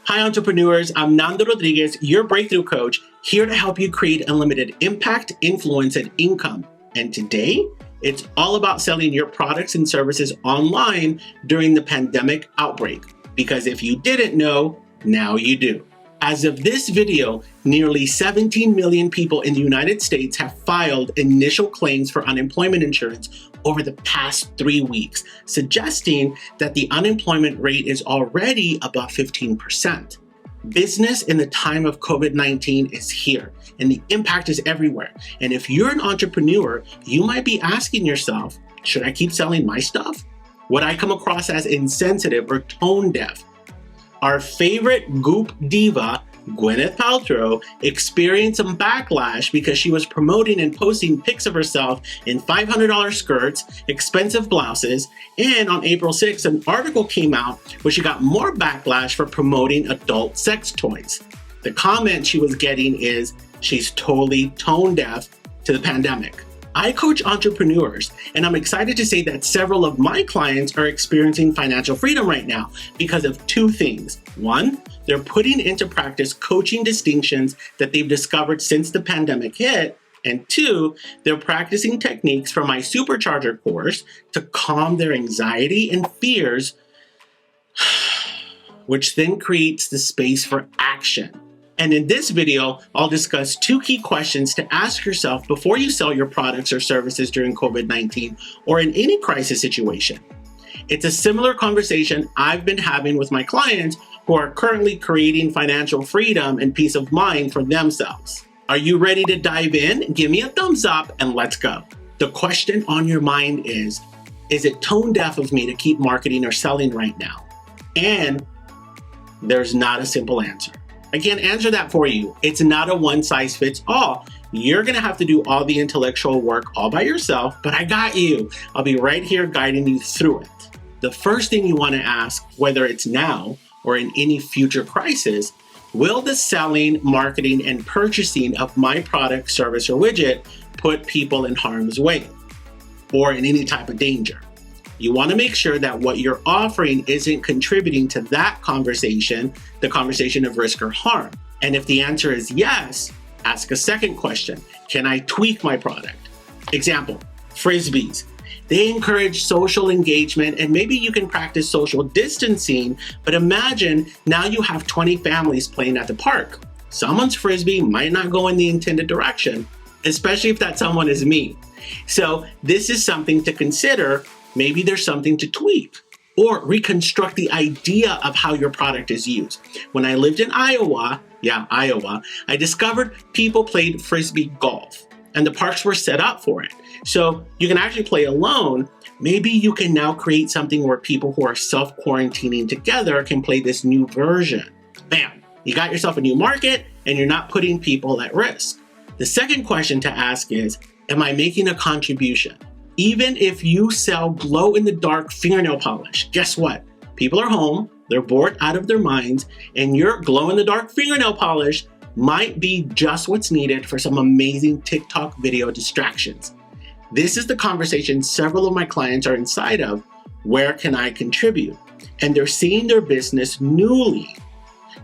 Hi, entrepreneurs. I'm Nando Rodriguez, your breakthrough coach, here to help you create unlimited impact, influence, and income. And today, it's all about selling your products and services online during the pandemic outbreak. Because if you didn't know, now you do. As of this video, nearly 17 million people in the United States have filed initial claims for unemployment insurance over the past 3 weeks, suggesting that the unemployment rate is already above 15%. Business in the time of COVID-19 is here, and the impact is everywhere. And if you're an entrepreneur, you might be asking yourself, should I keep selling my stuff? Would I come across as insensitive or tone deaf? Our favorite GOOP diva, Gwyneth Paltrow, experienced some backlash because she was promoting and posting pics of herself in $500 skirts, expensive blouses, and on April 6th, an article came out where she got more backlash for promoting adult sex toys. The comment she was getting is, she's totally tone deaf to the pandemic. I coach entrepreneurs, and I'm excited to say that several of my clients are experiencing financial freedom right now because of two things. One, they're putting into practice coaching distinctions that they've discovered since the pandemic hit. And two, they're practicing techniques from my Supercharger course to calm their anxiety and fears, which then creates the space for action. And in this video, I'll discuss 2 key questions to ask yourself before you sell your products or services during COVID-19 or in any crisis situation. It's a similar conversation I've been having with my clients who are currently creating financial freedom and peace of mind for themselves. Are you ready to dive in? Give me a thumbs up and let's go. The question on your mind is it tone deaf of me to keep marketing or selling right now? And there's not a simple answer. I can't answer that for you. It's not a one-size-fits-all. You're gonna have to do all the intellectual work all by yourself, but I got you. I'll be right here guiding you through it. The first thing you wanna ask, whether it's now or in any future crisis, will the selling, marketing, and purchasing of my product, service, or widget put people in harm's way or in any type of danger? You want to make sure that what you're offering isn't contributing to that conversation, the conversation of risk or harm. And if the answer is yes, ask a second question. Can I tweak my product? Example, Frisbees. They encourage social engagement, and maybe you can practice social distancing, but imagine now you have 20 families playing at the park. Someone's Frisbee might not go in the intended direction, especially if that someone is me. So this is something to consider. Maybe there's something to tweak or reconstruct the idea of how your product is used. When I lived in Iowa, I discovered people played Frisbee golf and the parks were set up for it. So you can actually play alone. Maybe you can now create something where people who are self-quarantining together can play this new version. Bam, you got yourself a new market and you're not putting people at risk. The second question to ask is, am I making a contribution? Even if you sell glow-in-the-dark fingernail polish, guess what? People are home, they're bored out of their minds, and your glow-in-the-dark fingernail polish might be just what's needed for some amazing TikTok video distractions. This is the conversation several of my clients are inside of. Where can I contribute? And they're seeing their business newly.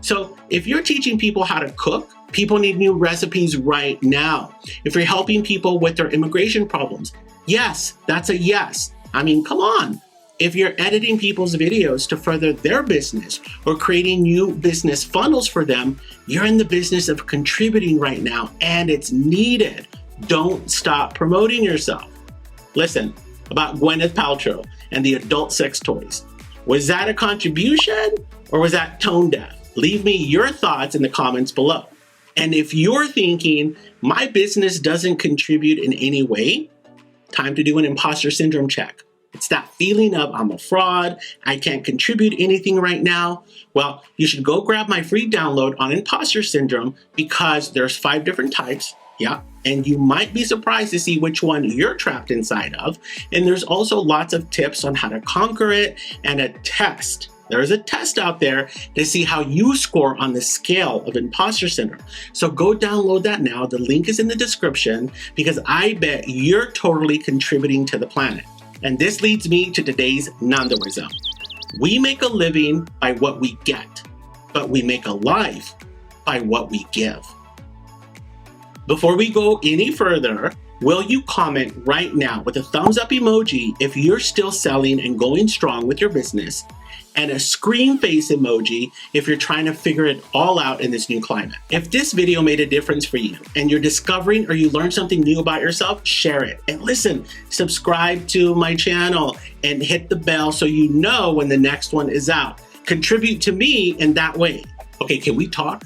So if you're teaching people how to cook, people need new recipes right now. If you're helping people with their immigration problems, yes, that's a yes. I mean, come on. If you're editing people's videos to further their business or creating new business funnels for them, you're in the business of contributing right now and it's needed. Don't stop promoting yourself. Listen, about Gwyneth Paltrow and the adult sex toys. Was that a contribution or was that tone deaf? Leave me your thoughts in the comments below. And if you're thinking, my business doesn't contribute in any way, time to do an imposter syndrome check. It's that feeling of I'm a fraud, I can't contribute anything right now. Well, you should go grab my free download on imposter syndrome because there's 5 different types, and you might be surprised to see which one you're trapped inside of. And there's also lots of tips on how to conquer it and a test. There's a test out there to see how you score on the scale of imposter syndrome. So go download that now. The link is in the description because I bet you're totally contributing to the planet. And this leads me to today's Nandoism. We make a living by what we get. but we make a life by what we give. Before we go any further, will you comment right now with a thumbs up emoji if you're still selling and going strong with your business, and a scream face emoji if you're trying to figure it all out in this new climate. If this video made a difference for you and you're discovering or you learned something new about yourself, share it. And listen, subscribe to my channel and hit the bell so you know when the next one is out. Contribute to me in that way. Okay, can we talk?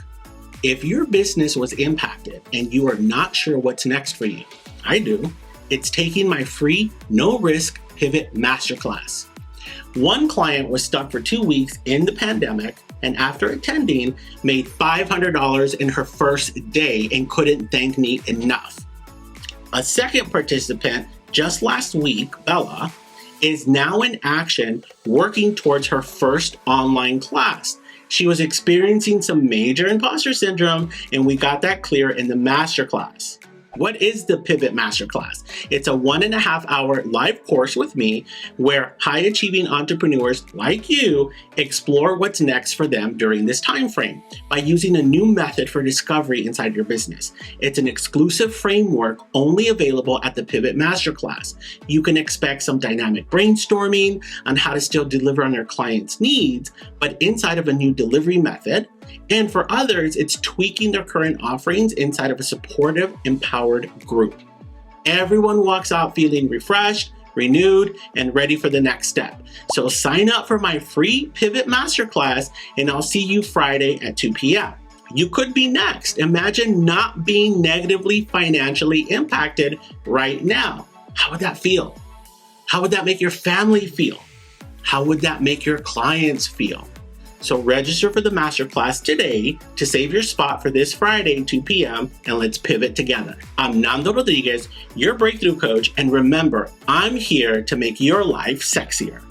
If your business was impacted and you are not sure what's next for you, I do. It's taking my free, no-risk pivot masterclass. One client was stuck for 2 weeks in the pandemic, and after attending, made $500 in her first day and couldn't thank me enough. A second participant just last week, Bella, is now in action working towards her first online class. She was experiencing some major imposter syndrome, and we got that clear in the masterclass. What is the Pivot Masterclass? It's a 1.5-hour live course with me where high-achieving entrepreneurs like you explore what's next for them during this time frame by using a new method for discovery inside your business. It's an exclusive framework only available at the Pivot Masterclass. You can expect some dynamic brainstorming on how to still deliver on your clients' needs, but inside of a new delivery method. And for others, it's tweaking their current offerings inside of a supportive, empowered group. Everyone walks out feeling refreshed, renewed, and ready for the next step. So sign up for my free Pivot Masterclass, and I'll see you Friday at 2 p.m. You could be next. Imagine not being negatively financially impacted right now. How would that feel? How would that make your family feel? How would that make your clients feel? So register for the masterclass today to save your spot for this Friday, 2 p.m., and let's pivot together. I'm Nando Rodriguez, your breakthrough coach, and remember, I'm here to make your life sexier.